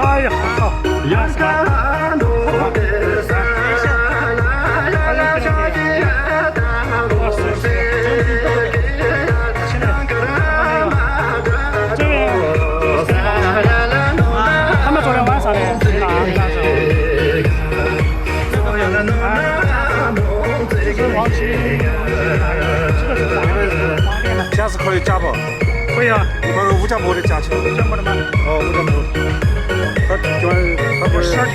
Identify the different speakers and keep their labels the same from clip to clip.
Speaker 1: 哎呀，好，呀啥？他们昨天晚上的没拿是忘记
Speaker 2: 价是可以加不？
Speaker 1: 可以啊，
Speaker 2: 那个物价没得加起来。
Speaker 1: 讲过的吗？
Speaker 2: 哦，物价没得。他不是
Speaker 1: 12斤。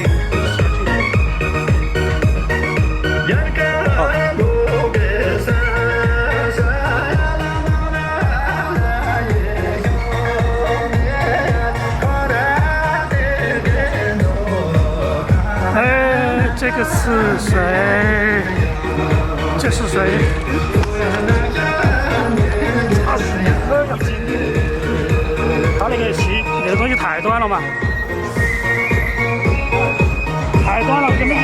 Speaker 1: 哎，这个是谁？这是谁？他那个戏，那个东西太短了嘛，太短了，根本就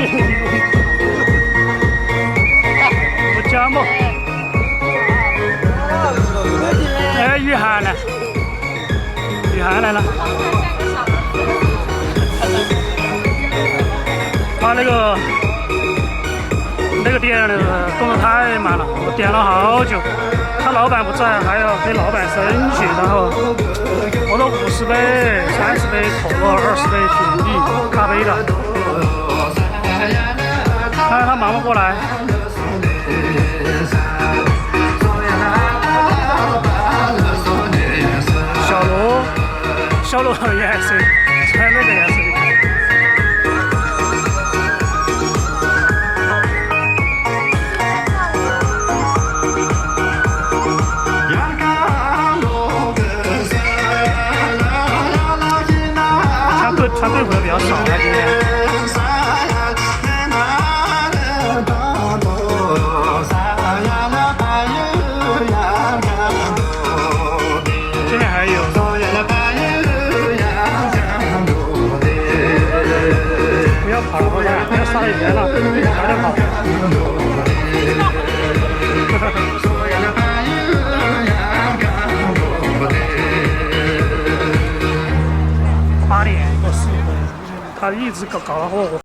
Speaker 1: 不讲嘛。哎，雨涵呢？雨涵来了。他那个点那个动作太慢了，我点了好久。他老板不在，还要给老板生气，然后喝了50杯、30杯可乐、20杯雪碧、咖啡的。看他忙不过来。小罗的颜色，穿那个颜色的。穿队伍的比较少，他今天。这边还有。不要跑了，好像不要撒野了，快点跑。8点或10分，他一直搞到我。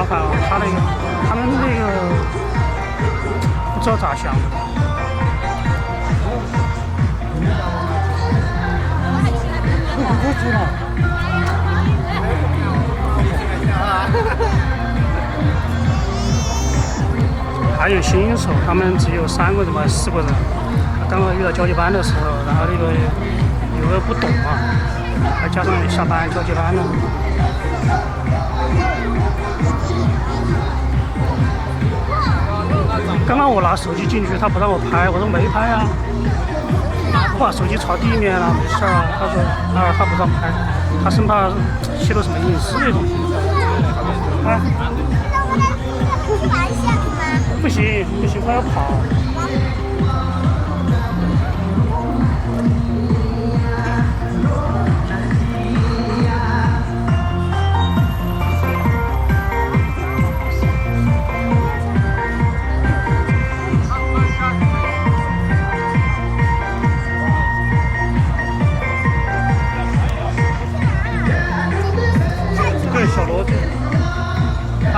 Speaker 1: 烦哦，他们那个不知道咋想的。还有新手，他们只有3个人嘛，4个人。刚好遇到交接班的时候，然后那个有个不懂嘛，再加上下班交接班了。刚刚我拿手机进去，他不让我拍，我说没拍啊。我把手机朝地面了，没事啊。他说他不让拍，他生怕泄露什么隐私那种。啊？不行，他要跑。对，小骡子。啊？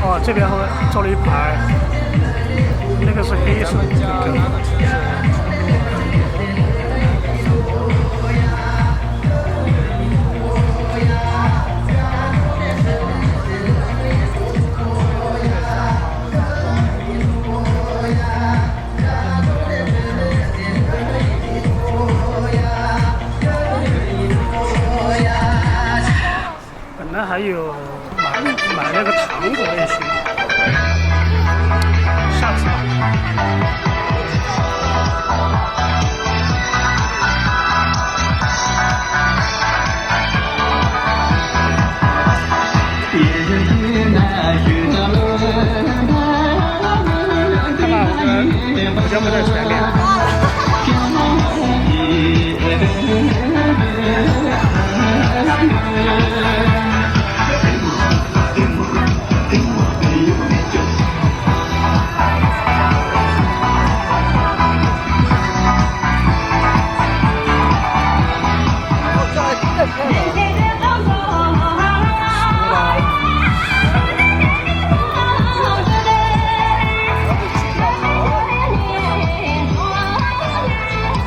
Speaker 1: 哦，这边做了一排，那个是黑色的。本来还有买那个糖果也行，下次吧。看吧，我家不在前面。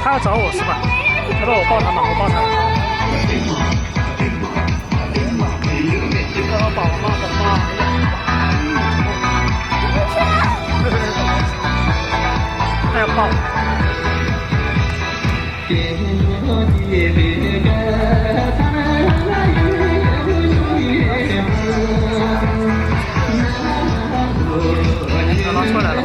Speaker 1: 他要找我是吧？他说我抱他嘛，我抱他。宝妈，他要抱。拿出来了。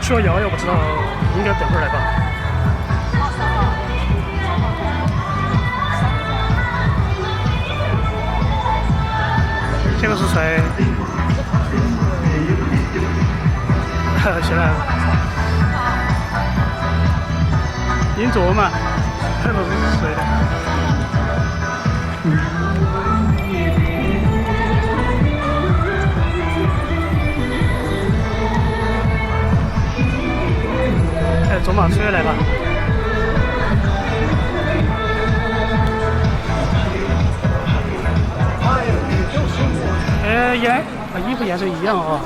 Speaker 1: 说摇也不知道，应该等会儿来吧。这个是谁？起来了。银镯嘛，这不是谁的？走马车来吧。哎，的衣服颜色一样啊。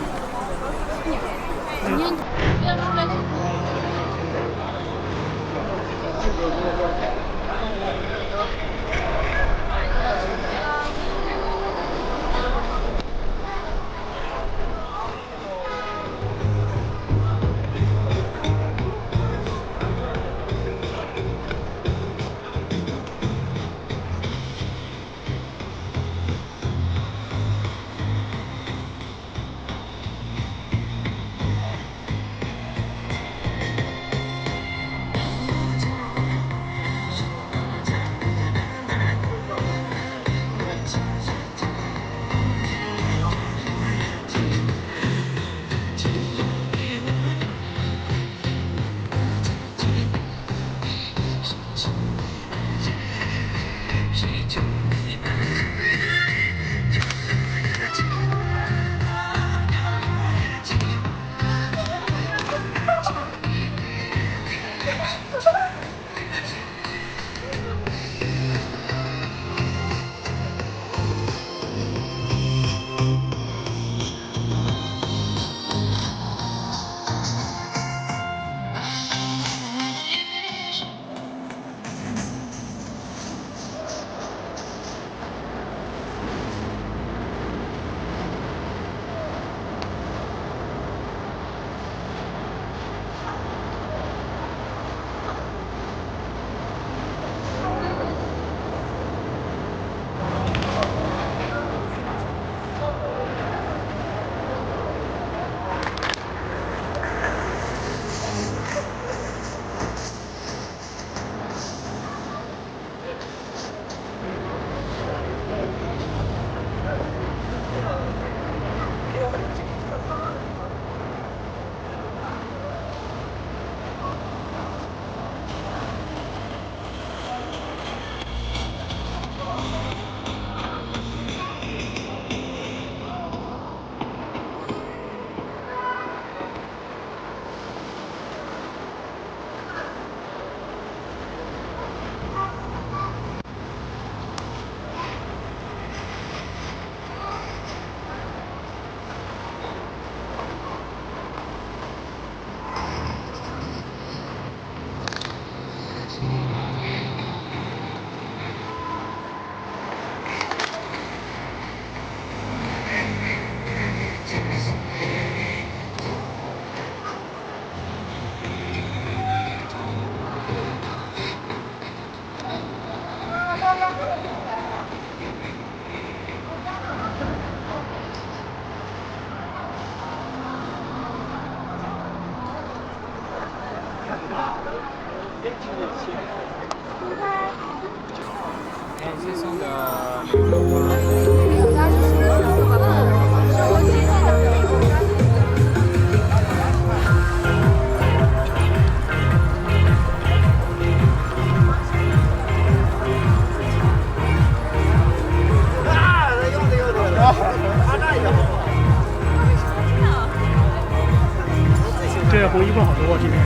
Speaker 1: 这红衣服好多今天。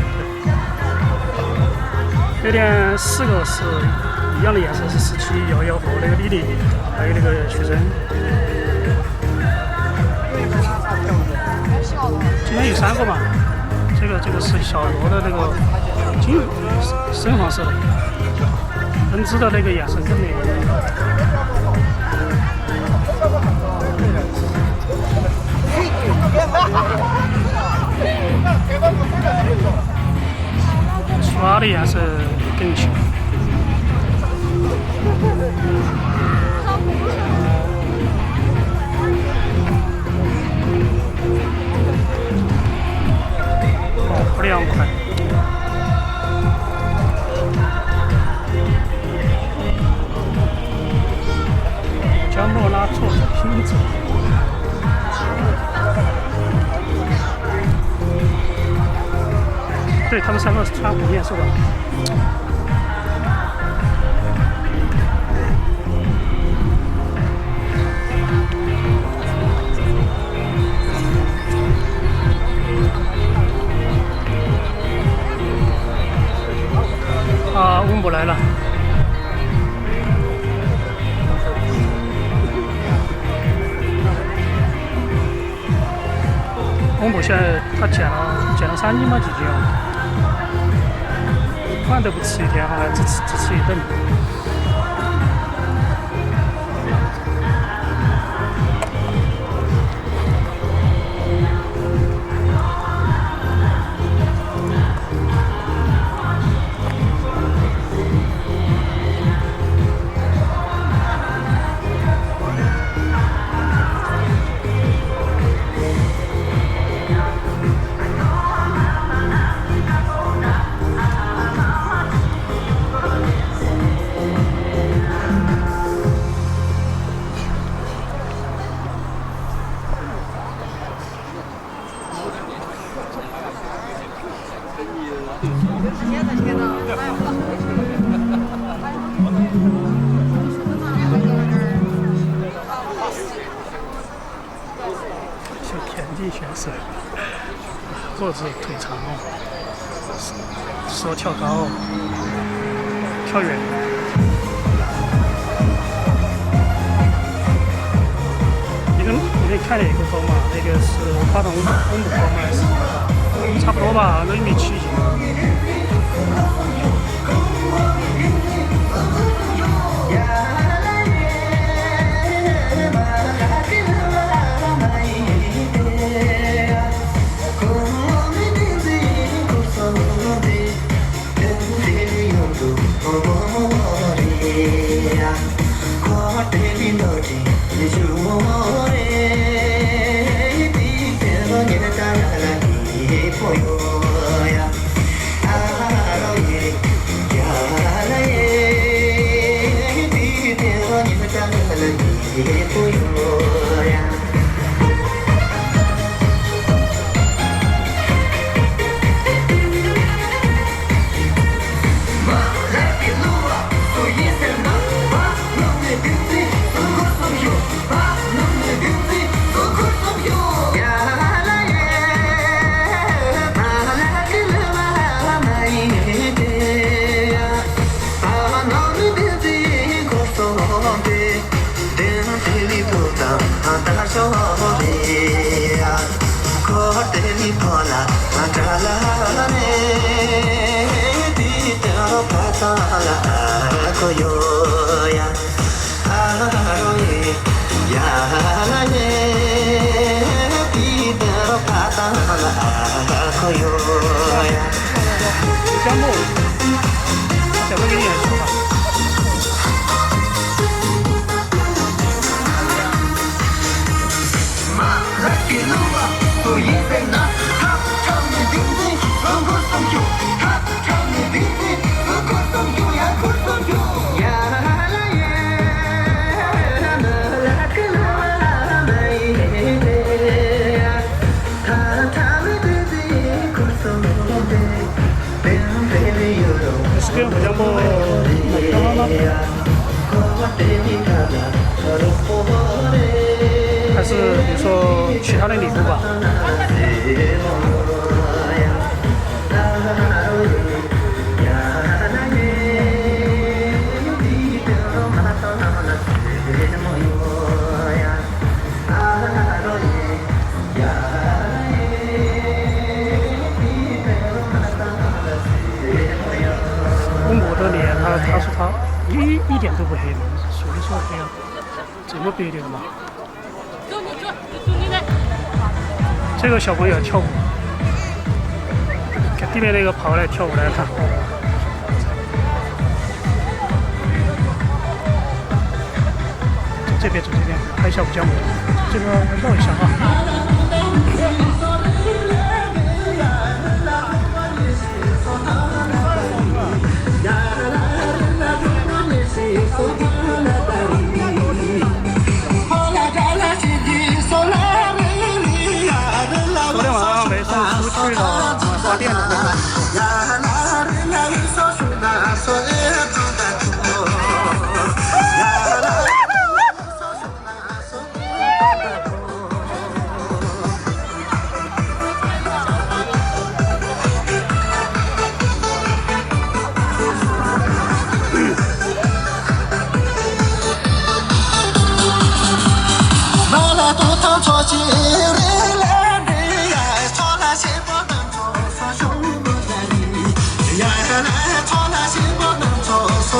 Speaker 1: 这点4个是一样的颜色，是17、11和那个李丽，还有那个徐峥。今天有3个嘛？这个是小罗的那个金深黄色的，人知道那个颜色更美。刷的颜色更强。好凉快。叫莫拉做的拼子。对他们3个是穿红颜色的。啊，温布来了。恐怖，现在他建了3年嘛，就这样，反正都不吃一天，好像只吃一顿。小田径选手，脖子腿长哦，说跳高、跳远。你可以看那个坡嘛，那个是花东温度坡嘛，差不多吧，1.7米几。项目，小哥给你演说吧。是跟胡椒木还是比如说其他的礼物吧？温博的脸，他说他一点都不黑嘛，所以说黑啊，怎么别的嘛？这个小朋友跳舞，给对面那个跑来跳舞来看。走这边，拍一下五江舞，这边绕一下啊。昨天晚上没送出去了，花店的那个。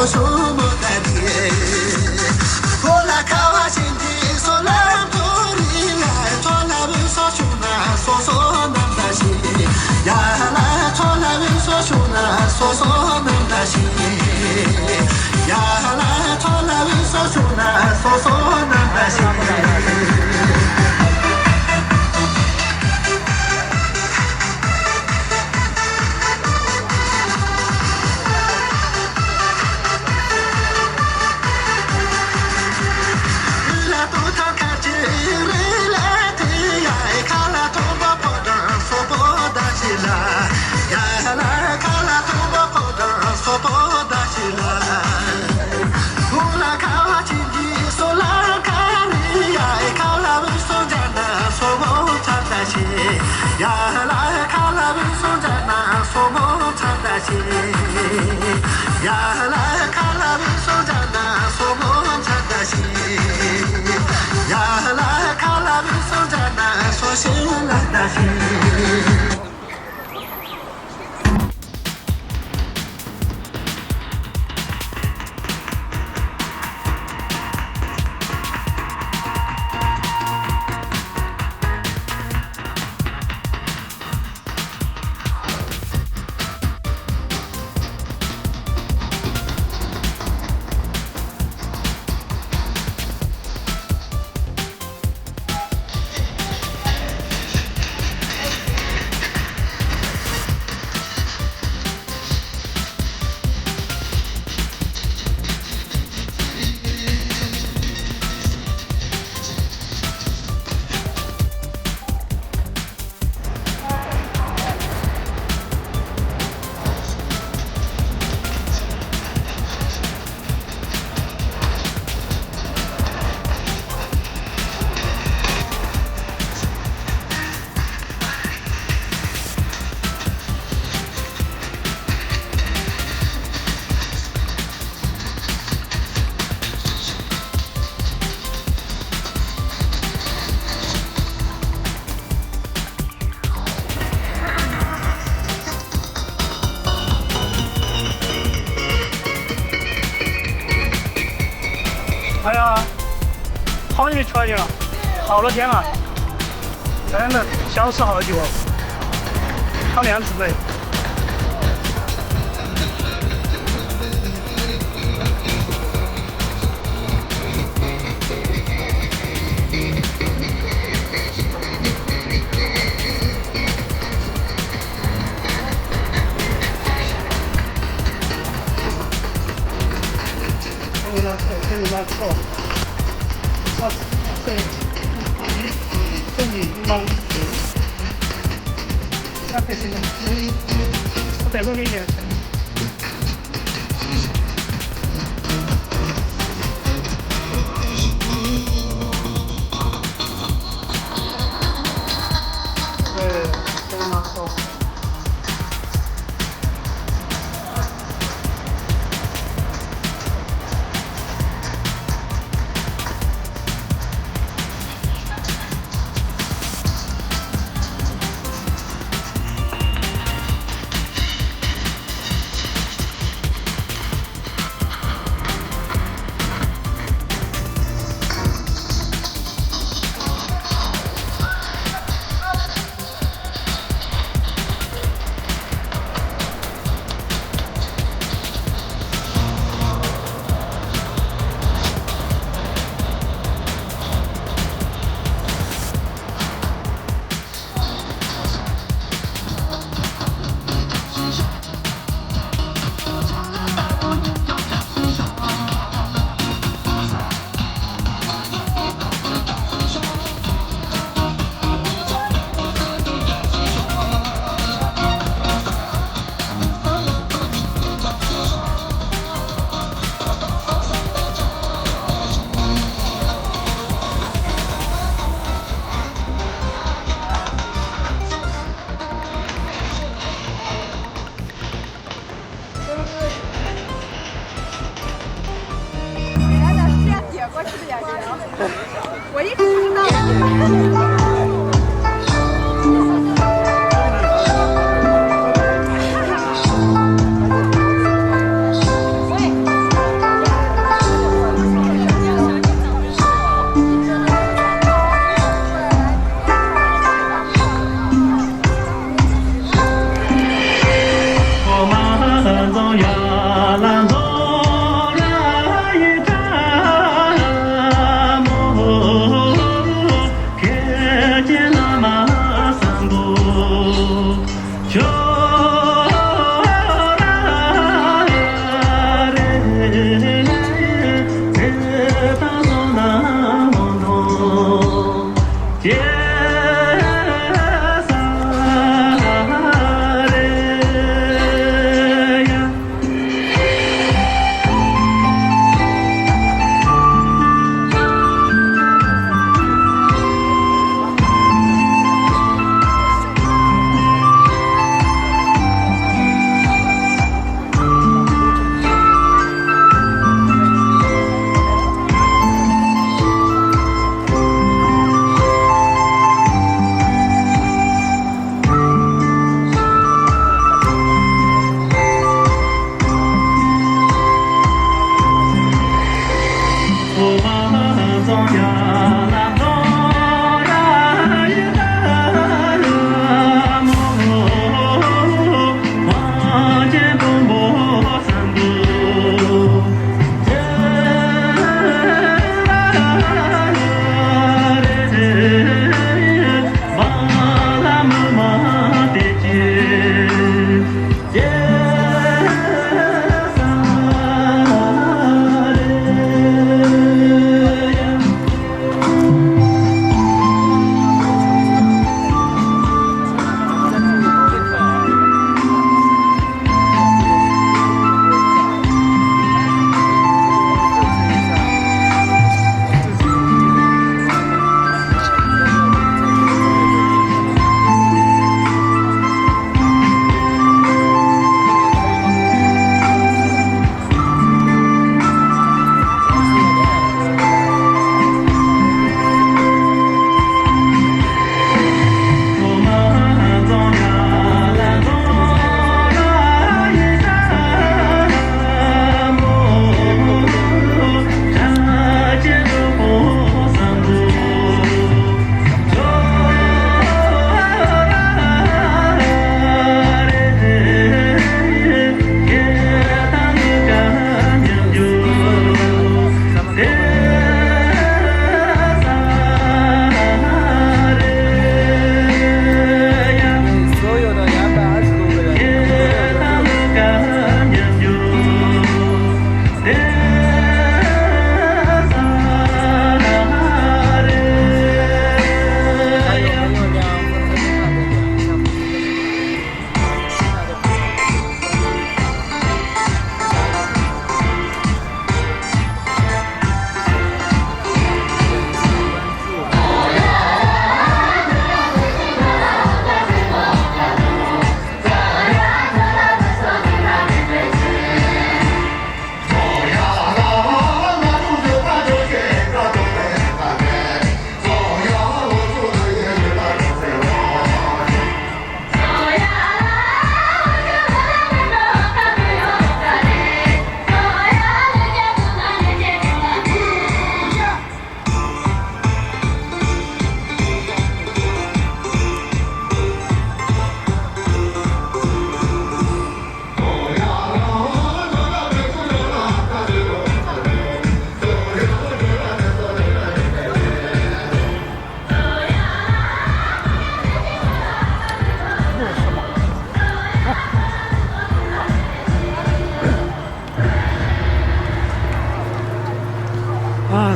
Speaker 3: 什么干的？我来看我今天说来不离来，做来问说兄难说说能得心，呀来做来问说兄难说说能得心，呀来做来问说兄难说说能得心。呀来看了文松在那说梦唱的心，呀来看了文松在那说梦唱的心，呀来看了文松在那说醒来的心。
Speaker 1: 哎呀，好久没出来了，好多天了，真的消失好久哦，好两次呗。跟你们说，这里忙，那不行，我再录一点。对，跟你们说。
Speaker 4: 我一直不知道。喂。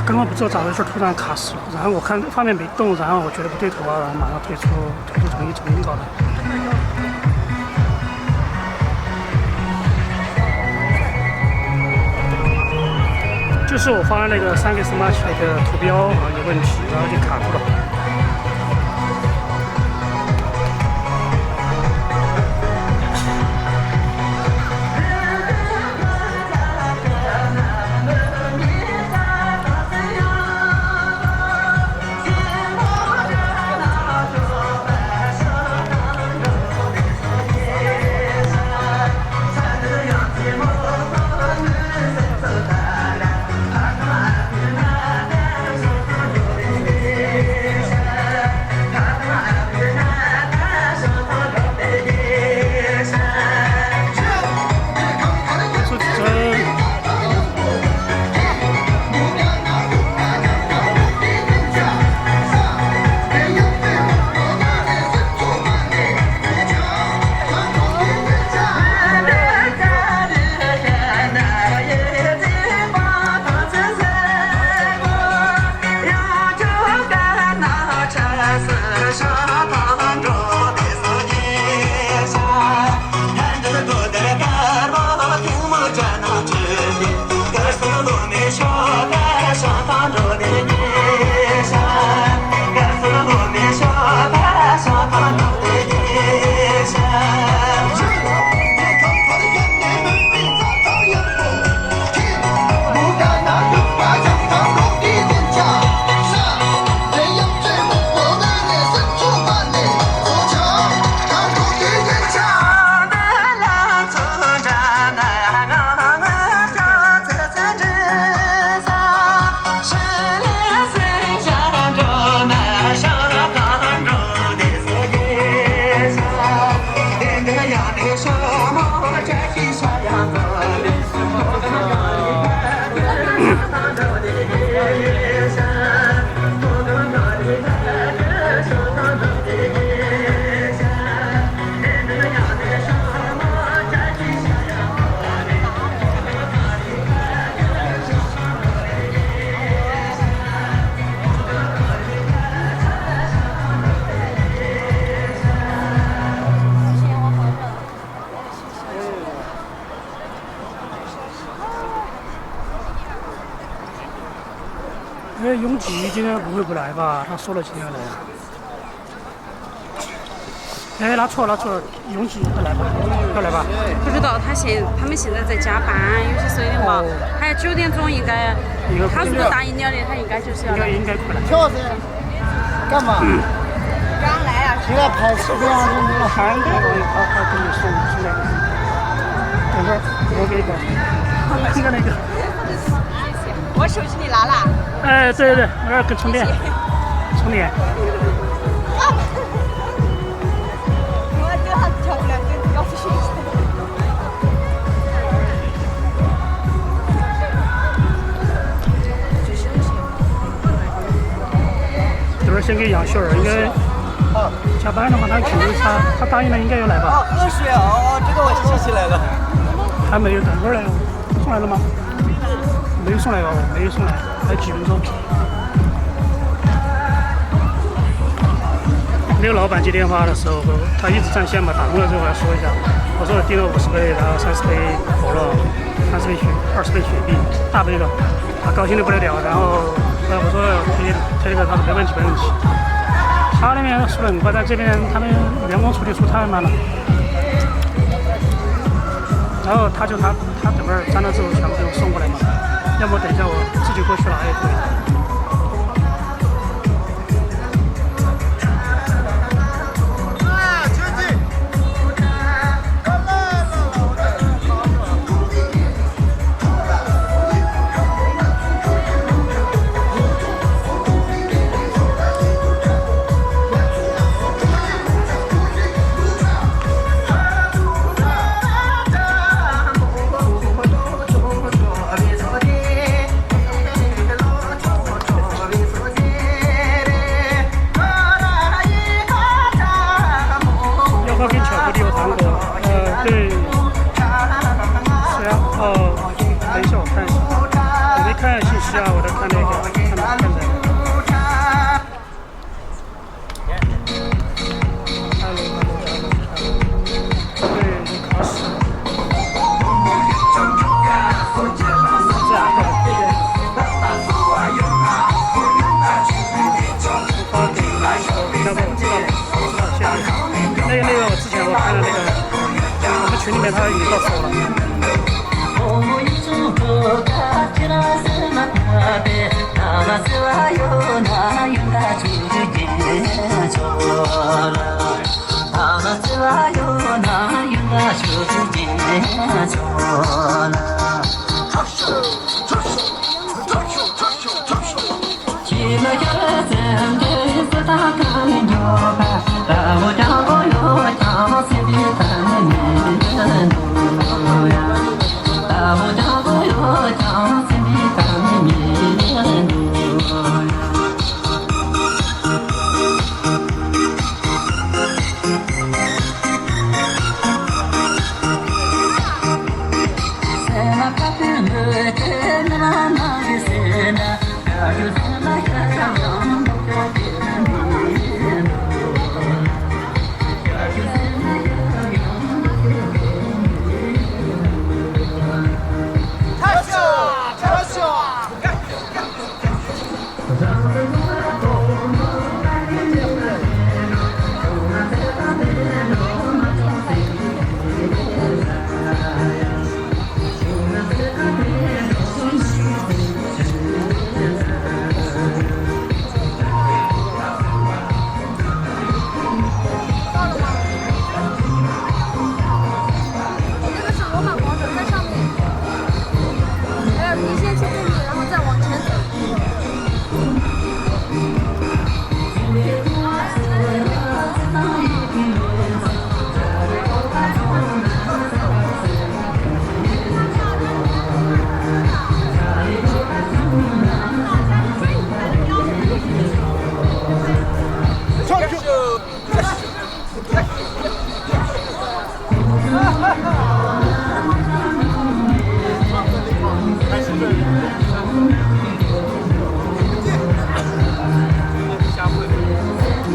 Speaker 1: 刚刚不知道咋回事，突然卡死了，然后我看画面没动，然后我觉得不对头啊，然后马上退出重新搞的。就是我发那个3个 Smash 那个图标有问题，然后就卡住了。永吉今天不会不来吧？他说了今天要来啊。哎，拿错，永吉要来吧？要来吧？
Speaker 5: 不知道他们现在在加班，有些时候有点忙。还有9点钟应该，他如果答应了的，他应该就是要来。
Speaker 1: 应该过来。
Speaker 6: 跳噻，干嘛？
Speaker 4: 刚来啊！
Speaker 6: 现在拍视频啊，你那韩国
Speaker 1: 他给你送来的。等会儿我给你搞。那个。
Speaker 4: 我手机里拿了。
Speaker 1: 哎，对，我这跟充电。
Speaker 4: 我就很漂亮，跟高兴。
Speaker 1: 这边先给杨雪儿，应该加班的话，他肯定他答应了，应该要来吧？
Speaker 6: 喝水这个我记起来了。
Speaker 1: 还没有，等会儿来，送来了吗？没有送来吧？没有送来，还有几分钟。那个老板接电话的时候，他一直占线嘛，打通了之后我要说一下，我说我订了50杯，然后30杯可乐，20杯雪碧，大杯的，他高兴的不得了，然后我说推这个，他说没问题。他那边输得很快，但这边他们员工处理出太慢了。然后他等会儿沾了之后全部给我送过来嘛，要么等一下我自己过去拿也可以。对，是啊，等一下我看一下，我没看信息啊，我在看那个。面他也告诉我了。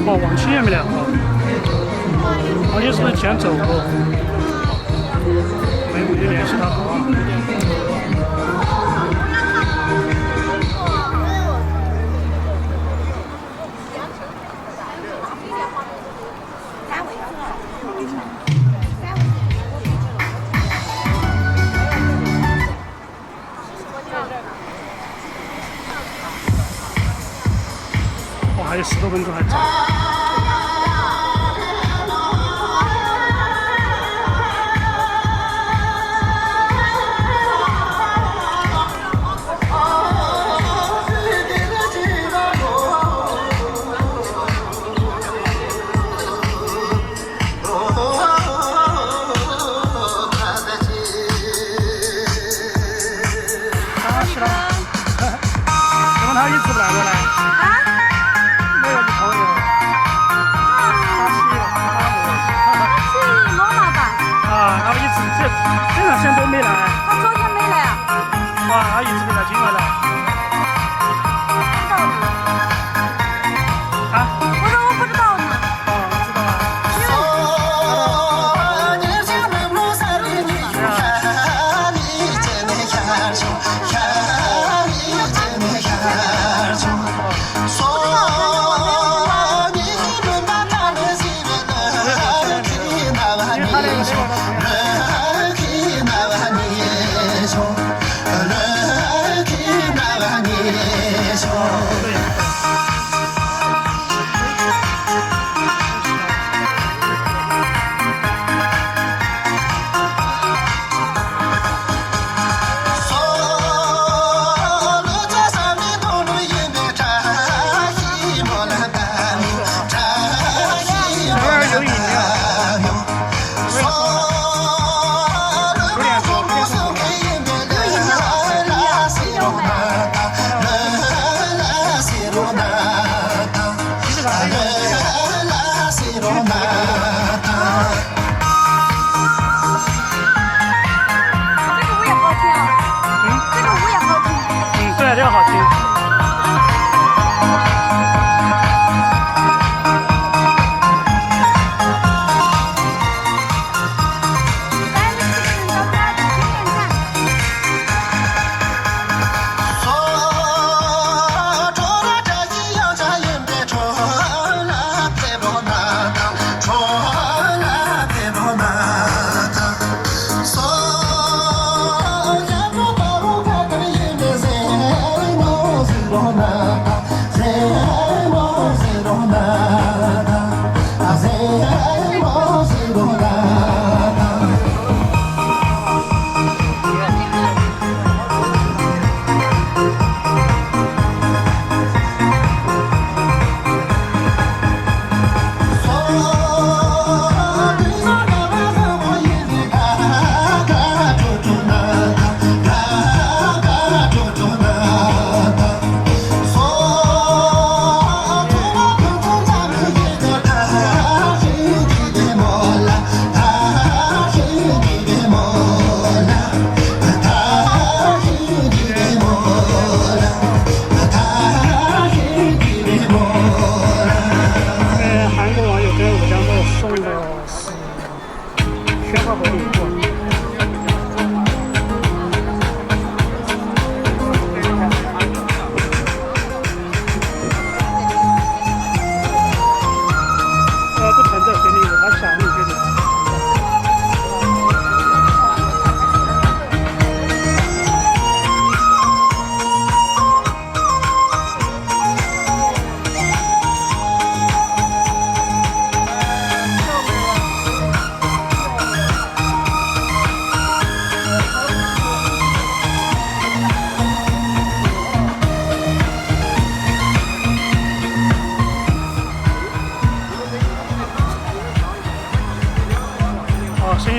Speaker 1: 哦，往期也没聊过，而且是不是见走过？没有去联系他好啊。我还有10多分钟还早。怎么他一直不来过来？没有女朋友。他一直这两天都没来。
Speaker 5: 他昨天没来啊。
Speaker 1: 哇，他一直没来，今晚来。啊？
Speaker 5: 我说我不知道呢。
Speaker 1: 哦，知道啊。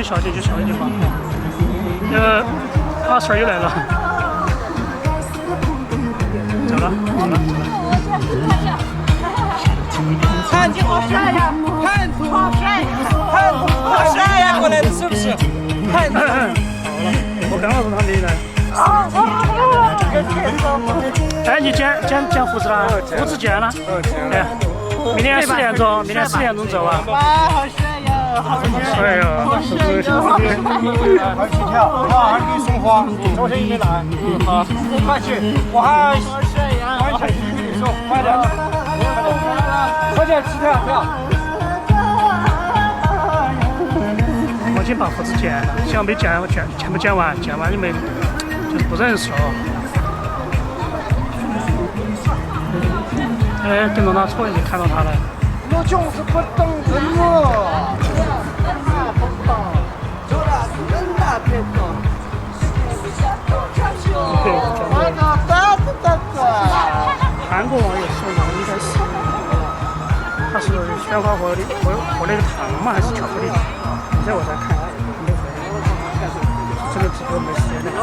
Speaker 1: 小姐就小一点吧。那个阿 Sir 又来了，走了。
Speaker 6: 看你好帅呀！看你好帅呀！看你好帅呀！过来的是不是？看你。
Speaker 1: 好了，我刚好从他没来。哎，你剪胡子了？胡子剪了？哎，明天4点钟走啊。
Speaker 6: 哇，好帅呀！好
Speaker 1: 帅呀！
Speaker 6: 好帅呀！快去跳，还给你送花，昨天也没来。好，快去，我还好帅呀！完全跟你说，快点，快点去跳。
Speaker 1: 我已经把胡子剪了，希望没剪全部剪完就没就是不认识了。哎，等到他突然就看到他了。
Speaker 6: 我就是不懂这个。
Speaker 1: 韩国网友说嘛，应该是他是鲜花和那个糖嘛，还是巧克力？现在我在看，没回来，但是这个直播没时间了。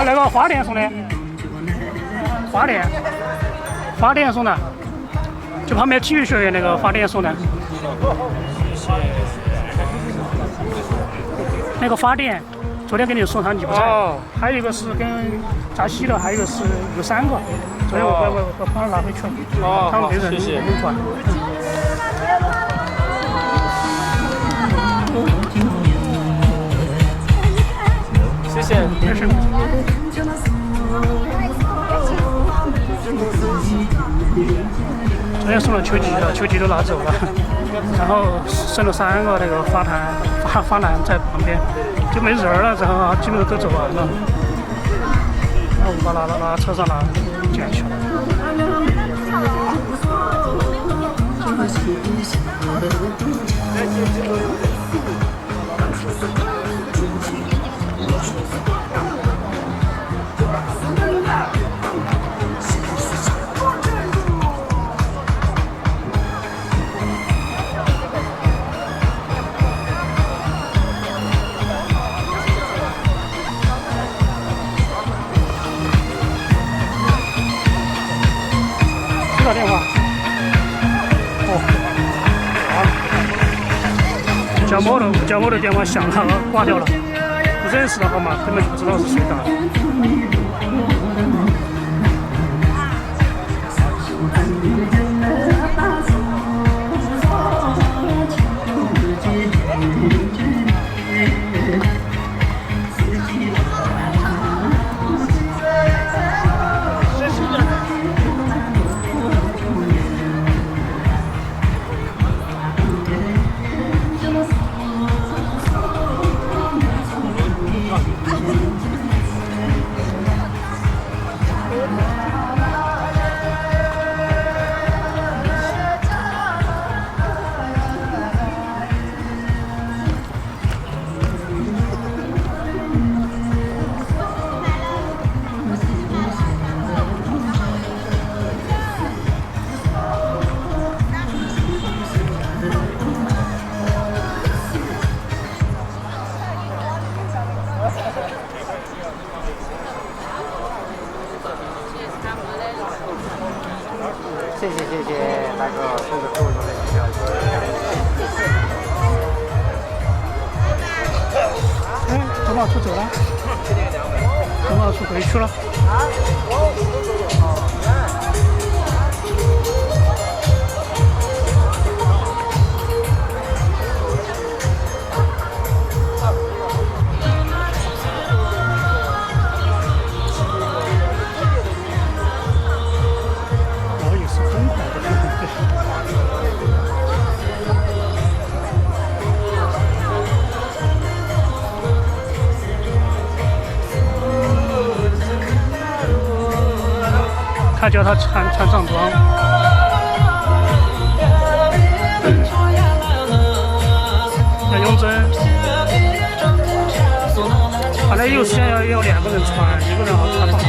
Speaker 1: 那个花店送的，花店送的，就旁边体育学院那个花店送的。那个花店，昨天给你送上你不在，还有一个是跟扎西的，还有一个是有3个，昨天我帮他拿回去了，他们别人没转。
Speaker 6: 谢谢。
Speaker 1: 没事。昨天送了秋吉都拿走了，然后剩了3个那个花篮在旁边，就没人了，然后基本上都走完了，然后我们把拿车上拿捡去了。打电话。叫我的电话响了，挂掉了。不认识的号码，根本就不知道是谁打的。
Speaker 6: 谢谢那个送的豆子的小姐。
Speaker 1: 哎，董老出走了，董老出回去了。还叫他穿上装。要用针，反正有时间要2个人穿，1个人好穿不好。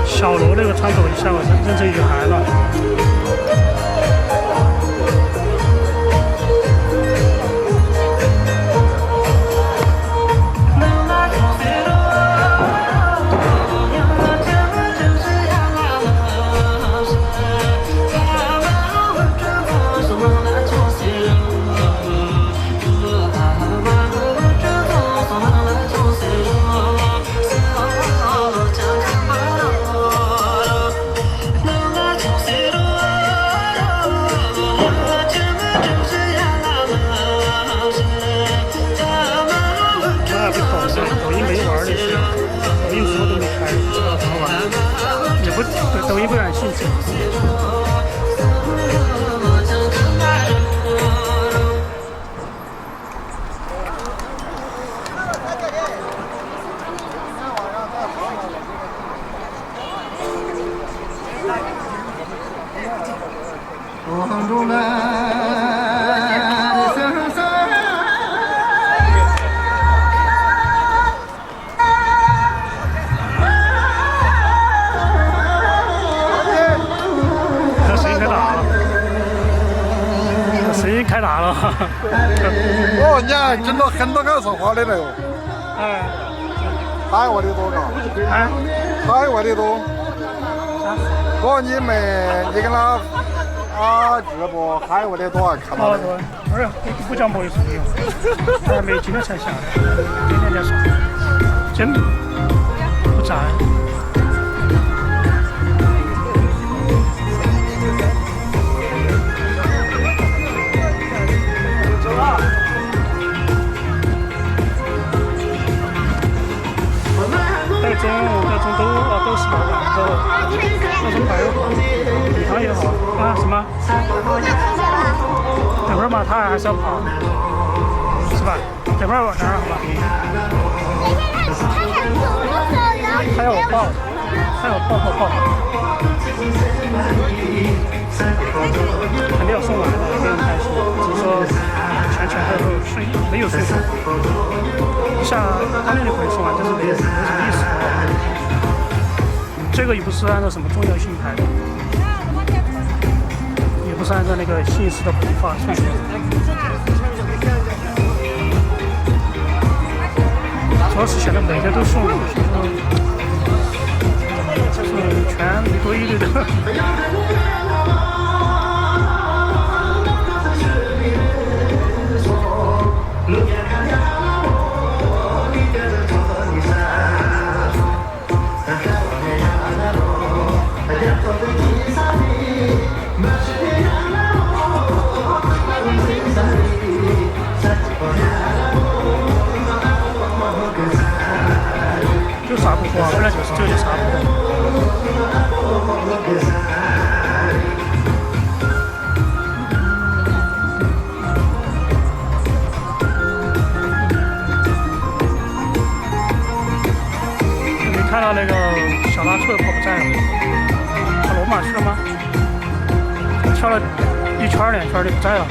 Speaker 1: 小罗那个窗口一下，我认真女孩了。抖音没玩的是，抖音服都没开，不知道怎么玩，也不对抖音不感兴趣。开打了！
Speaker 2: 哦，你还跟到很多个说话的了哟。
Speaker 1: 哎，
Speaker 2: 海外的多嘎？
Speaker 1: 哎，
Speaker 2: 海外的多。哦，你跟他直播海外的多看到的。
Speaker 1: 不是，不讲没有视频，还没今天才下的，今天才上，真不在。都是老板，那什么还有米汤也好啊，什么？等会儿嘛，他还是要跑，是吧？等会儿往那儿好吧？还有抱，还有抱，肯定要送完了，不用担心。只是说全还有睡，没有睡熟。像他那里可以送完，但是没什么意思。这个也不是按照什么重要性排的，也不是按照那个姓氏的笔法顺序。主要是现在每天都送，就是全一堆一堆的。就沙布货，本来就是这就沙布。小拉车跑不在了，跳罗马去了吗？跳了1圈2圈就不在了。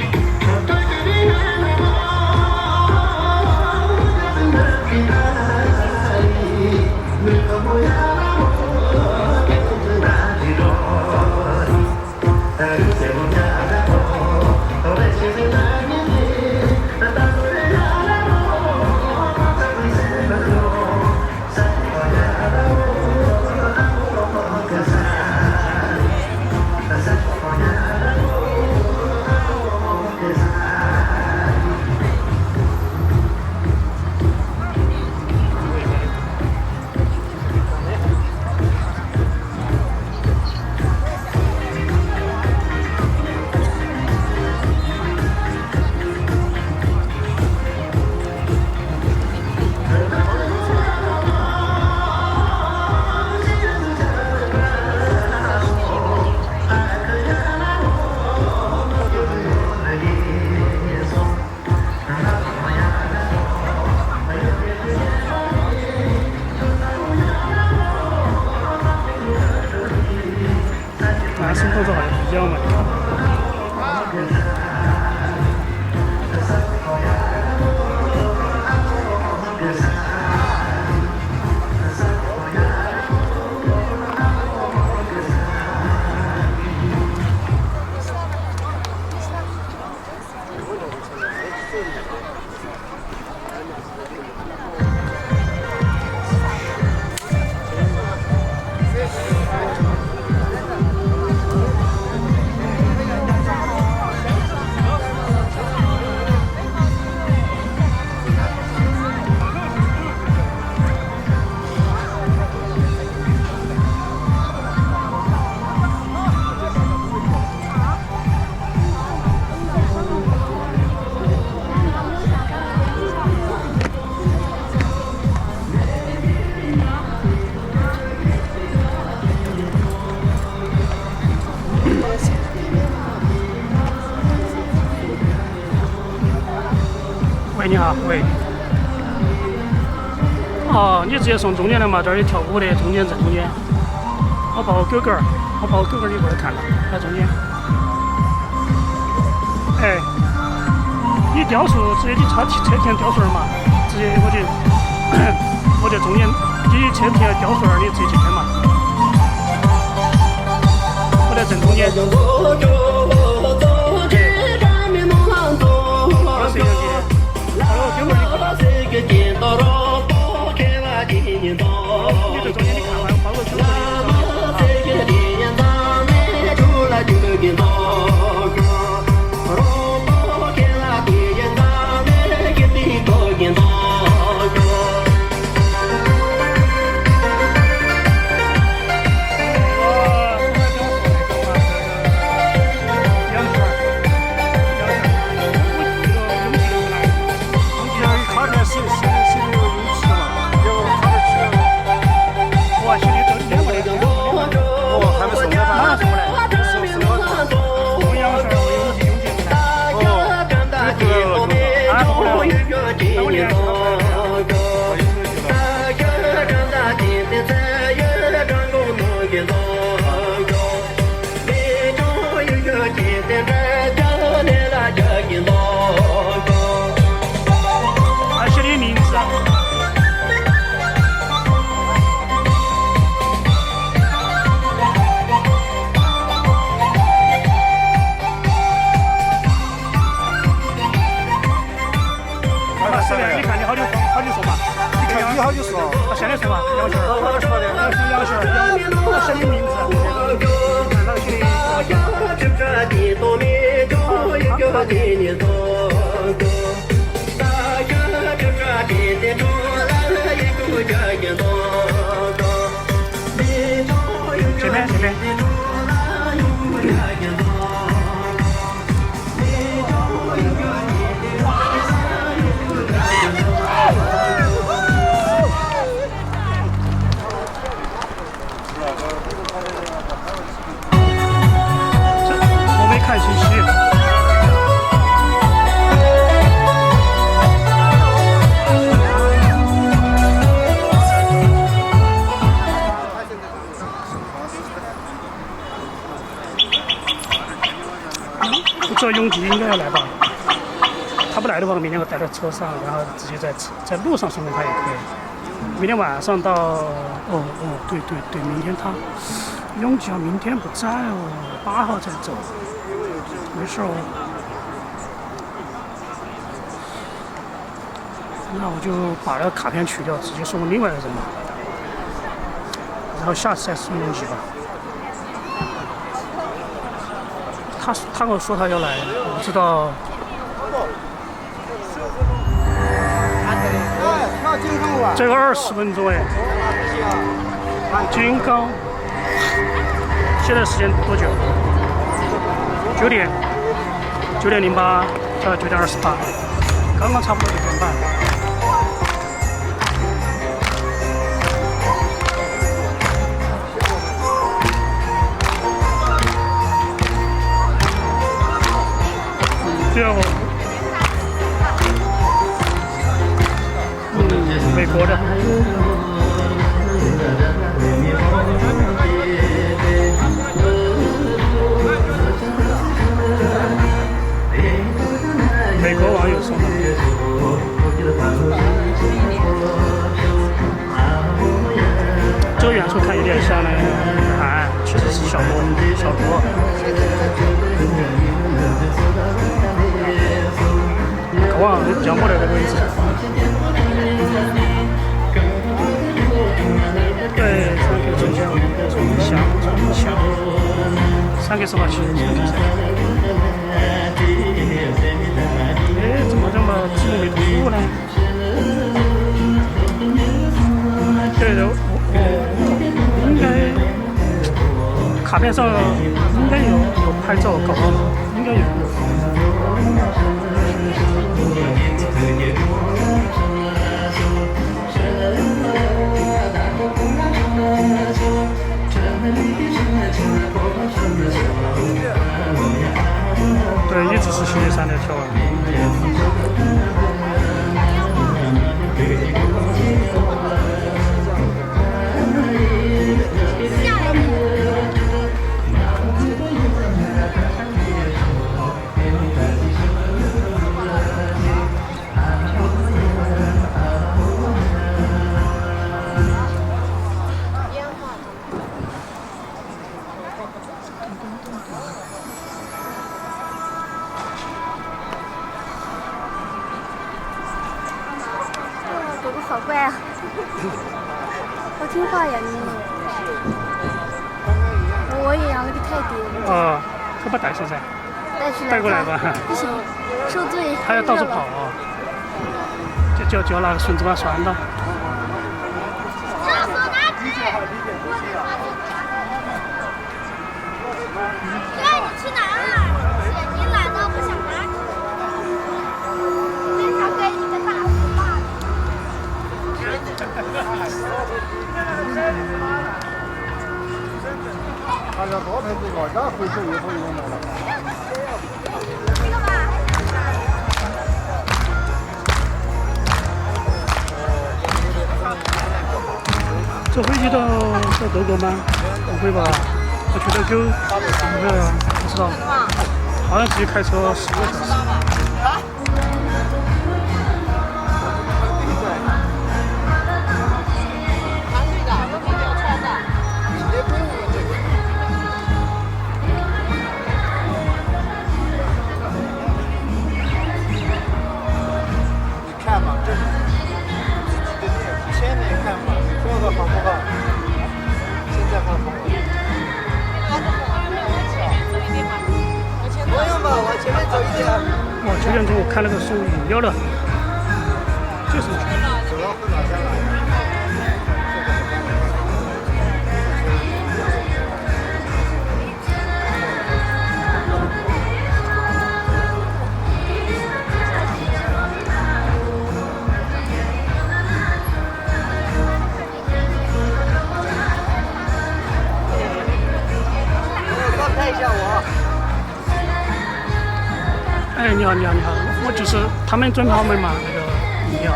Speaker 1: 男生动作好像不一样嘛。喂，你好，喂。哦，你直接送中间来嘛，这儿有跳舞的，中间在中间。我把我狗狗你过来看了，在中间。哎，你雕塑直接你车填雕塑嘛，直接我就中间，你车填雕塑你直接去填嘛。我在正中间。我摄像机。好了，狗狗你过来。你这中间你看完，包括狗狗现在说吧，杨轩，我说的，杨轩，我写你名字，看到起这边。我没看信息。知道永吉应该要来吧？他不来的话，明天我带到车上，然后直接在路上送给他也可以。明天晚上到对，明天他永吉明天不在哦，8号才走，没事哦。那我就把那个卡片取掉，直接送另外一个人吧。然后下次再送永吉吧。他跟我说他要来，我不知道。这个20分钟哎，金刚。现在时间多久？9点08到9点28，刚刚差不多9点半。对啊，美国的。美国网友送的。这个远处看有点像那个海，其实是小螺。往杨过来的位置。对，3K 中间中枪，3K 司法区，3K。哎，怎么这么字幕没同步呢？对的，我应该卡片上应该有拍照搞到，应该有。对，一直是星期3的跳完。
Speaker 7: 狗狗好乖啊，好听话呀你。我也养了个泰迪。
Speaker 1: 哦，可把带现在。带过来吧。
Speaker 7: 不行，受罪。
Speaker 1: 它要到处跑啊！叫那个孙子把拴到。
Speaker 7: 哥，你去哪儿啊？你懒到不想拿。经常给你个大嘴巴。
Speaker 2: 他要多陪几个，这回去以后用来了。
Speaker 7: 这个吧。
Speaker 1: 这飞机到德国吗？不会吧？我觉得不会啊，不知道。好像自己开车10个小时。
Speaker 2: 看嘛，这是前面看嘛，这个好不好？现在好不好？不用吧，往前面走一点。
Speaker 1: 哇，9点钟我看那个送饮料的，就是那个。
Speaker 2: 走到后脑勺来。拍一下我。
Speaker 1: 哎，你好，我就是他们专门买嘛那个饮料。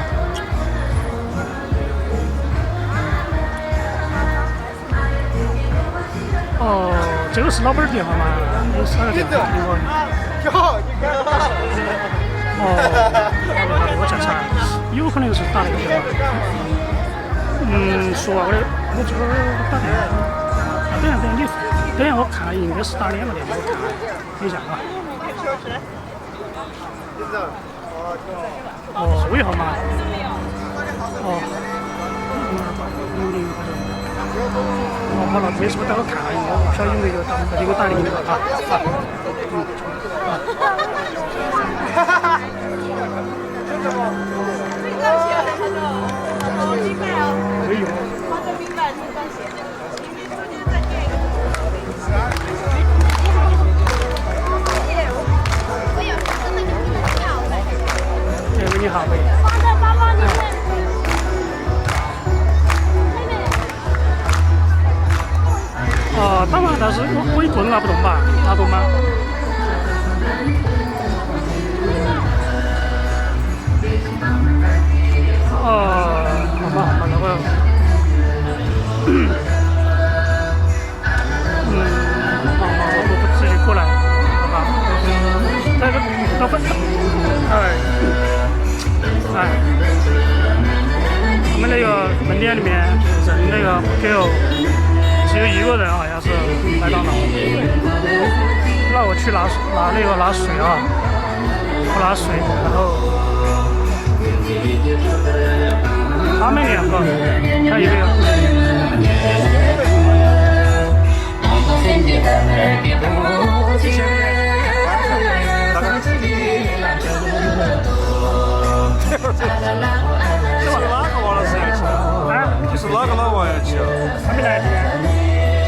Speaker 1: 哦，这个是老板的电话吗？有3个电话给我。哦，我查查，有可能是打那个电话。说啊，我这会儿打电话。等下，我看应该是打2个电话，我看等一下啊。哦，尾号码。哦。好了，没事，我待会儿看一下，我不晓得有没有打，给我打1个啊。没有。你好。哦，打完，但是我一个人拿不动吧？拿动吗？哦，好嘛，那我，我不直接过来，好吧？那个，我们那个门店里面人那个不够，只有1个人，好像是麦当劳。那我去拿水啊，我拿水，然后他们2个，看有没有。
Speaker 6: 是哪个老王要去啊？
Speaker 1: 还没来。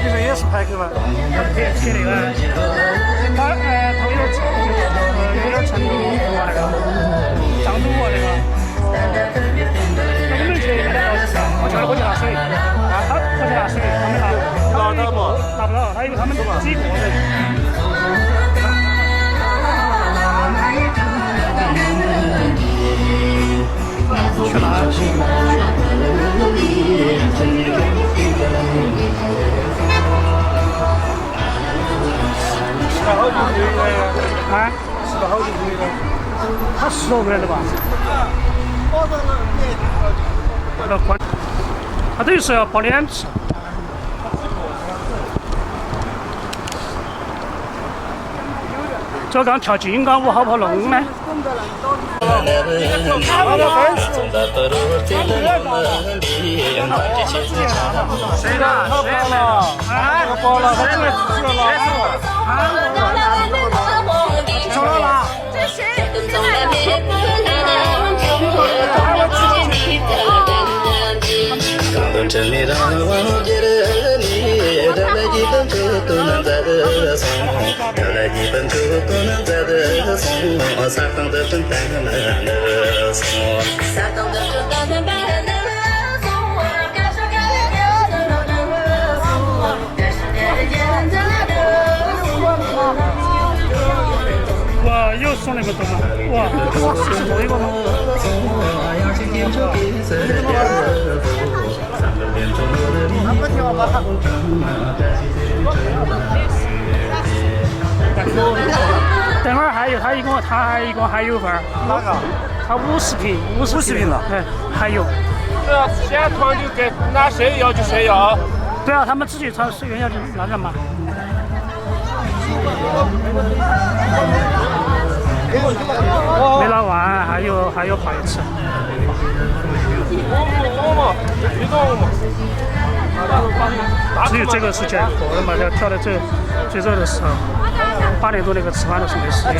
Speaker 6: 你这也是排口吗？
Speaker 1: 贴那个，他有点成都那个，漳州那个。我没去那个，我去拿水，我去拿水，他们拿得到不？拿不到，他因为他们几个人。去哪？啊？吃了好久没了。他10多个人了吧？那关，他等于是要包2次。这刚跳金刚舞好不好弄呢？谁的？谁了？哎，我包了，他这个吃了。收了啦。这谁？哇，又送了一个灯了！哇，送一个吗？等会儿还有他一共还有份儿。
Speaker 6: 哪个？
Speaker 1: 他50瓶，50瓶
Speaker 6: 了。
Speaker 1: 对，还有。
Speaker 6: 对啊，现在团就给拿谁要就谁要。
Speaker 1: 对啊，他们自己他随便要就拿干嘛？没拿完，还有跑一次。只有这个时间，我们把它跳到最热的时候，8点多那个吃饭的时候没时间。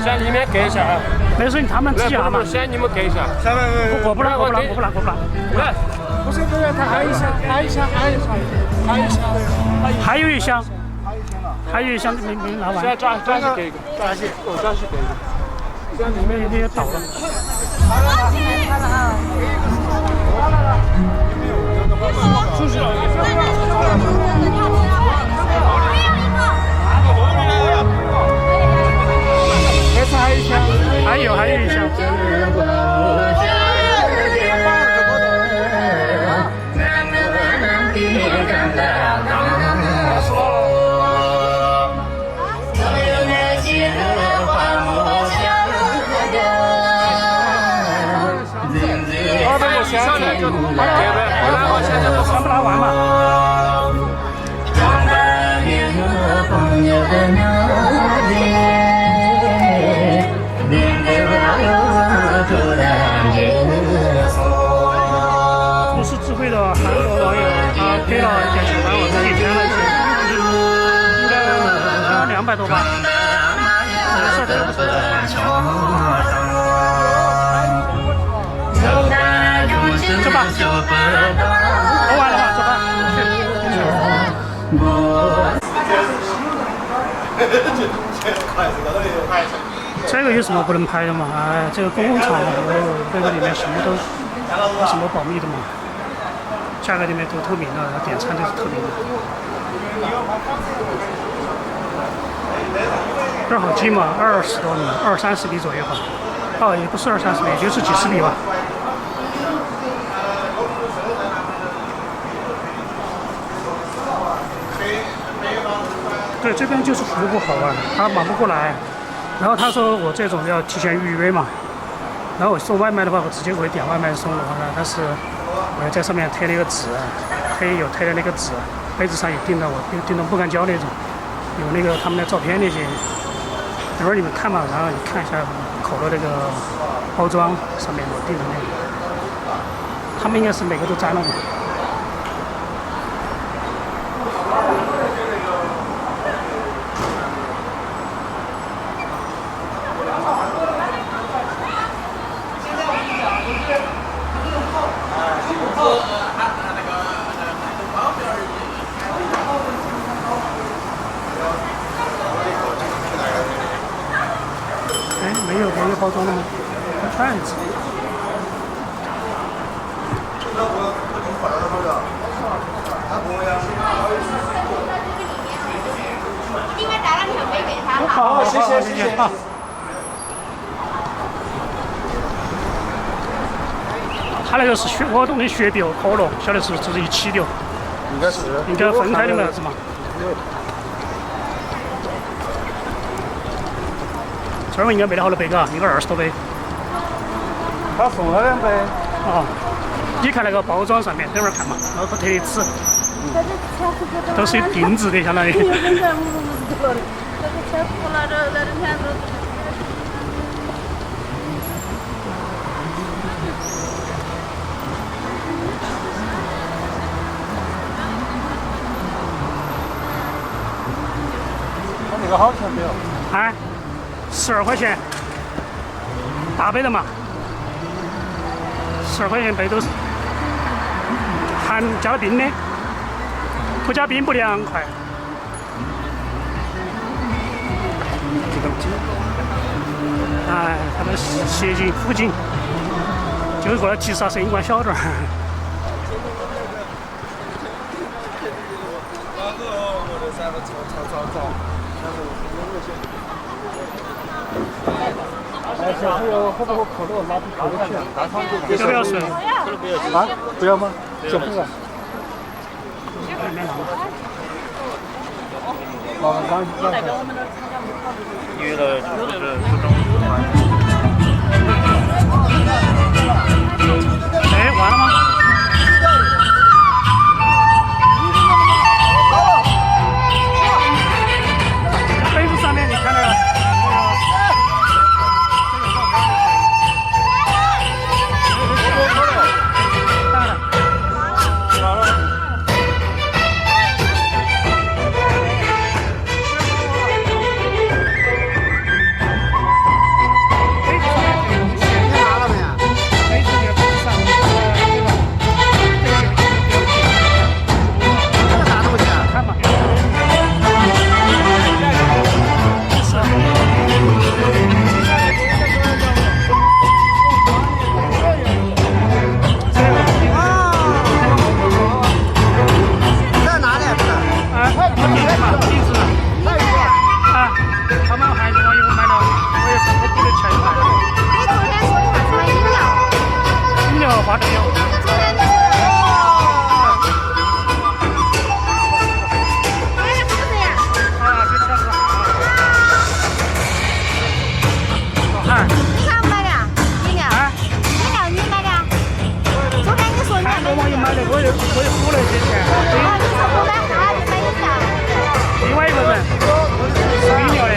Speaker 6: 先你们给一下啊！
Speaker 1: 没事，他们自己拿嘛。
Speaker 6: 先你们给一下。
Speaker 1: 我不拿。
Speaker 6: 来，不是这个，他还有一箱。还有一箱没拿完。现在抓去给一个，抓去给一个。这样里面也倒了。出去了。这次还有一箱。
Speaker 1: 还有一箱。
Speaker 3: Hãy subscribe cho kênh Ghiền Mì Gõ để không bỏ lỡ
Speaker 6: 200个先去，对不对？然后现在都
Speaker 1: 全部拉完嘛。主持指挥的韩国网友，他给了1.9万，我自己捐了一些，应该200多吧。没事，这个不存在。走吧，喝完了吧，走吧，这个有什么不能拍的嘛？哎，这个公共场合，这个里面什么都没什么保密的嘛，价格里面都透明的，然后点餐都是透明的。这儿好近嘛，20多米，20-30米左右吧。哦，也不是20-30米，也就是几十米吧。对，这边就是服务不好啊，他忙不过来。然后他说我这种要提前预约嘛。然后我送外卖的话，我直接会点外卖送的话呢，但是我要在上面贴那个纸，贴的那个纸，杯子上有钉的，我钉的不干胶那种，有那个他们的照片那些。等会儿你们看嘛，然后你看一下可乐那个包装上面我钉的那个，他们应该是每个都粘了的。哎，没有包装的吗？筷子。
Speaker 7: 应该打了条杯给他。
Speaker 6: 好，谢谢。
Speaker 1: 他那个是我懂的雪碧和可乐，晓得是不是一起的？
Speaker 2: 应该是。
Speaker 1: 应该分开的么子嘛？这儿应该没得好多杯嘎，应该20多杯。
Speaker 6: 他送了2杯。
Speaker 1: 哦，你看那个包装上面，等会儿看嘛，那个贴的纸，都是定制的，相当于。
Speaker 6: 他那个好钱没有？
Speaker 1: 哎，12块钱，大杯的嘛，12块钱杯都是，含加了冰的，不加冰不2块。哎，他们协进附近，就是过来提啥生意关小点儿。
Speaker 6: 哎，小朋友喝不喝可乐？拿出可乐去。
Speaker 1: 要不要水？
Speaker 6: 啊？不要吗？小朋友。
Speaker 8: 因为呢，就是注重。
Speaker 1: 哎，完了吗？杯子上面你看那个。可以付那些钱。
Speaker 7: 啊，你说不买哈就买一下。
Speaker 1: 另外一个人是比牛的。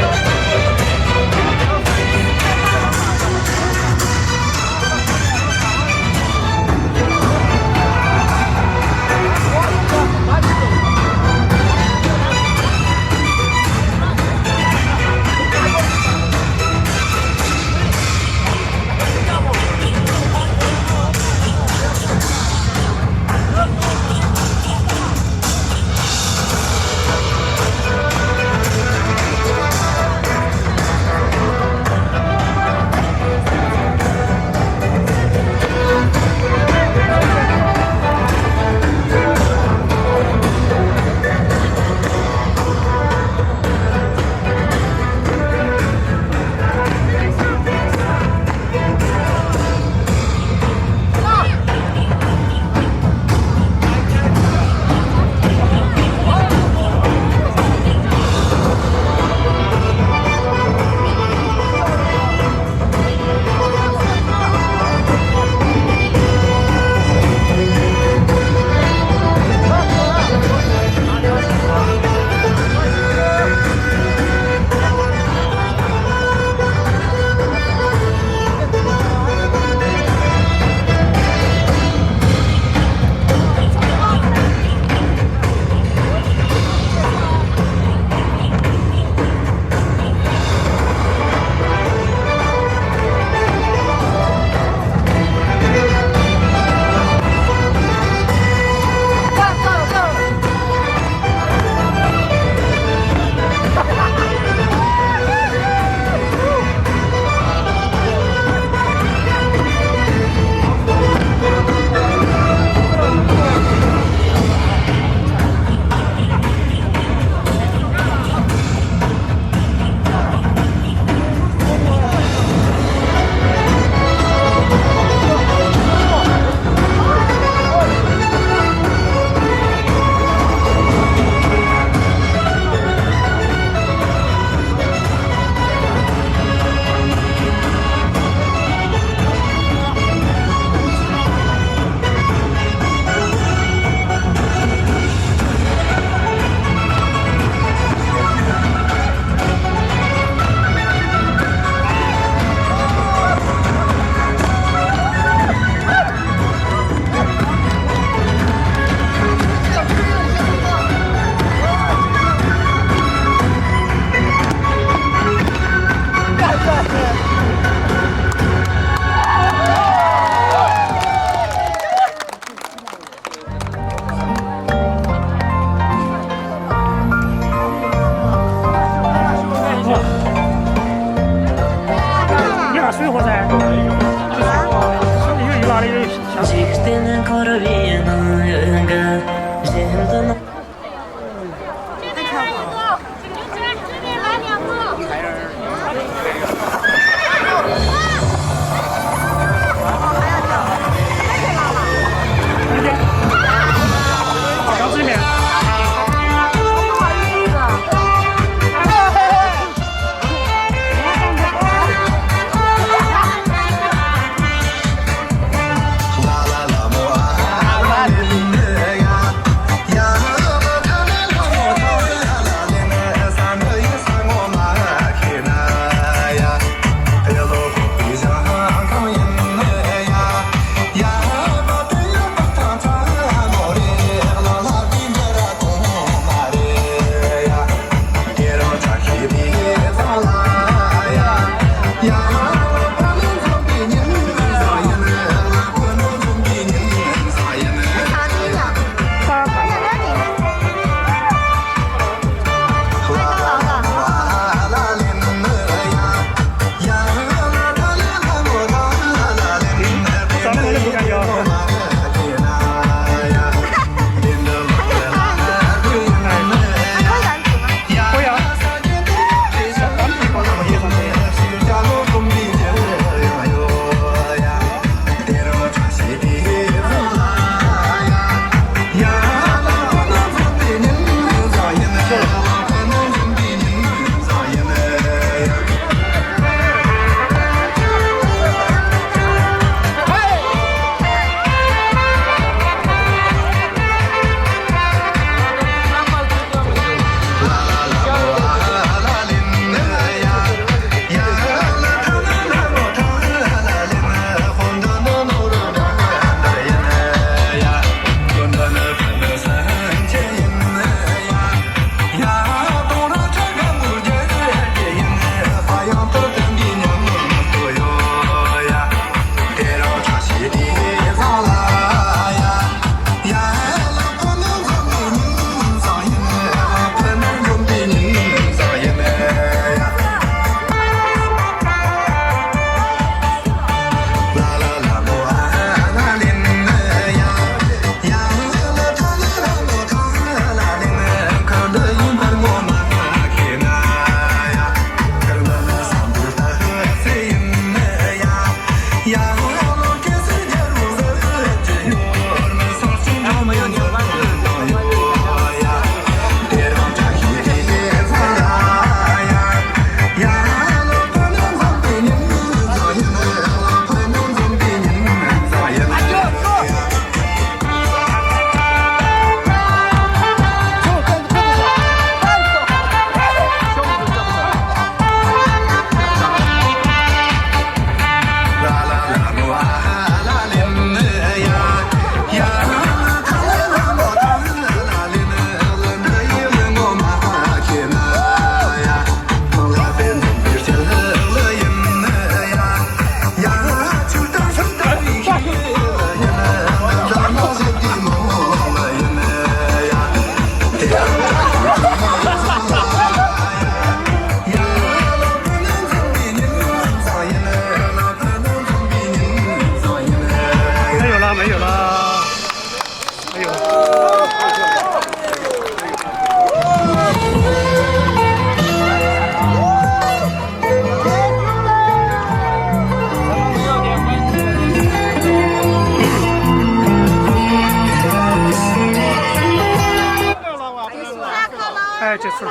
Speaker 1: 水。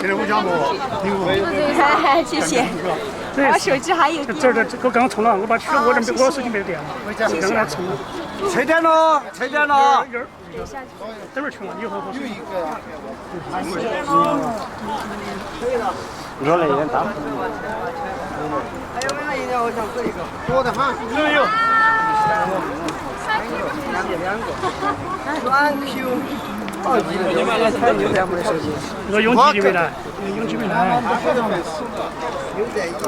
Speaker 2: 现在我讲过，
Speaker 4: 谢谢。我手机还有
Speaker 1: 这我刚刚充了，我把我手机没有电了，刚刚充了。
Speaker 6: 拆点了，拆点了。
Speaker 1: 等会儿充了，以后喝水。
Speaker 6: 热了有点大。
Speaker 2: 还有没有饮料？我想喝一个。多的哈。
Speaker 1: 有。
Speaker 2: Thank you。
Speaker 1: 那个永吉的没来，永吉没来。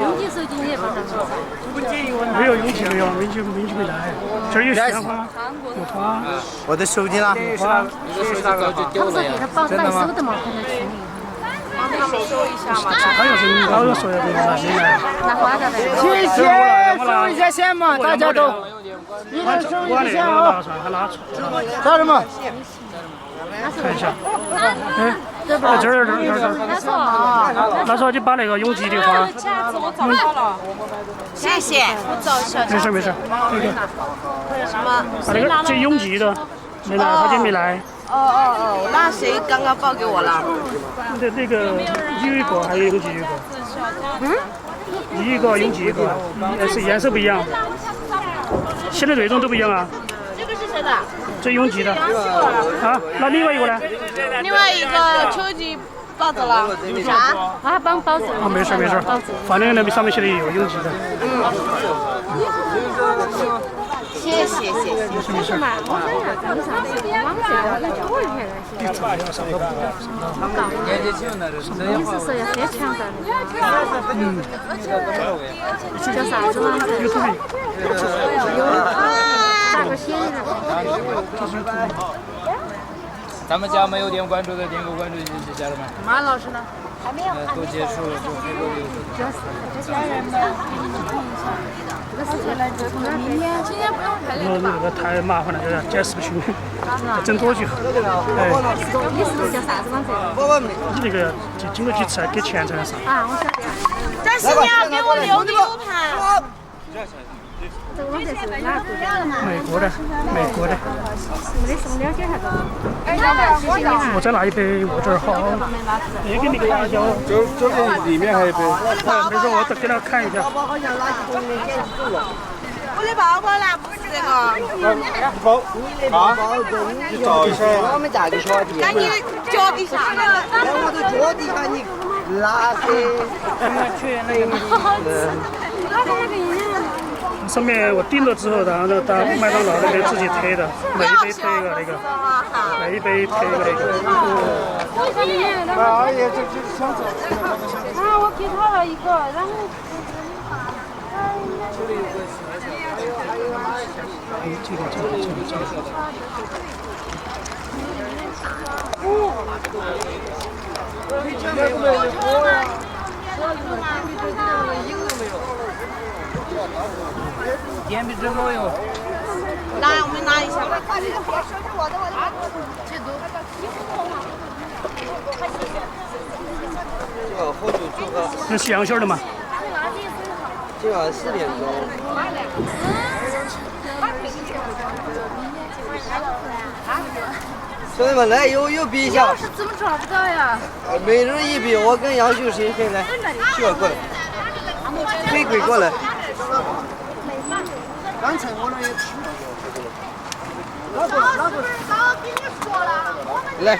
Speaker 7: 永吉手机你也不上手。
Speaker 1: 没有永吉没有，永吉没来。这儿有鲜花，有花。
Speaker 2: 我的手机呢？
Speaker 1: 花。
Speaker 7: 他不是给他绑带手的吗？看他群里。
Speaker 1: 他要是你老要说要给他没来。
Speaker 7: 拿花的呗。
Speaker 6: 谢谢，收一下钱嘛，大家都。一人收一下啊。
Speaker 1: 还拿出。
Speaker 6: 干什么？
Speaker 1: 看一下。这儿。
Speaker 7: 拿错啊！
Speaker 1: 拿错，你把那个永吉的花。
Speaker 5: 我找到了。
Speaker 4: 谢谢。我找一下。
Speaker 1: 没事。这个。
Speaker 4: 什么？
Speaker 1: 把那个这永吉的没来，他就没来。
Speaker 4: 那谁刚刚报给我了？
Speaker 1: 那个有一个，还有永吉一个。一个永吉一个，是颜色不一样。写的内容都不一样啊。
Speaker 4: 这个是谁的？
Speaker 1: 这永吉的。啊，那另外一个呢？
Speaker 4: 另外一个秋季抱走了。啥？
Speaker 7: 啊，帮包子。
Speaker 1: 没事。反正那上面写的有永吉的。
Speaker 4: 谢谢。
Speaker 7: 没事嘛，我想要跟上网上那多一点那些。你是说要先强的？叫啥子嘛？咋个写的？
Speaker 8: 咱们家没有点关注的，点个关注就加了吗？
Speaker 4: 马老师呢？
Speaker 7: 还没有。
Speaker 8: 都结束了，就这个
Speaker 7: 这家人们，这个事情来做明天，今天不用排练吧？
Speaker 1: 那个太麻烦了，这个解释不清，整多久？哎，
Speaker 7: 你是不是叫啥子嘛？
Speaker 1: 你那个就经过几次给钱才能上。
Speaker 7: 啊，我晓得。
Speaker 4: 但是你要给我留个 U 盘。
Speaker 7: 这个网站是哪国家的嘛？
Speaker 1: 美国的。
Speaker 7: 没得什么了解啥子？谢谢你哈。
Speaker 1: 我再拿一杯，我这儿好。也给你看一下哦。
Speaker 2: 这里面还有一杯。
Speaker 1: 没事，我再给他看一下。
Speaker 4: 我的包包呢？不是这个。
Speaker 2: 包啊？你找一下。
Speaker 3: 我们家的小弟。
Speaker 4: 那你脚底下呢？
Speaker 3: 我的脚底下你拉开。
Speaker 1: 上面我订了之后，然后呢，到麦当劳那边自己推的，每一杯推一个那个，每一杯推一个那个。
Speaker 2: 啊，也就想走。
Speaker 7: 啊，我给他了一个，然后。
Speaker 8: 点比这个哟。
Speaker 4: 来，我们拿一下。
Speaker 3: 这个好久做个，
Speaker 1: 那是羊馅的嘛？
Speaker 3: 这个4点钟。兄弟们来，有比一下。
Speaker 7: 是怎么找不到呀？
Speaker 3: 每人一比，我跟杨秀谁来？去过来，飞鬼过来。刚才我那也听到。来。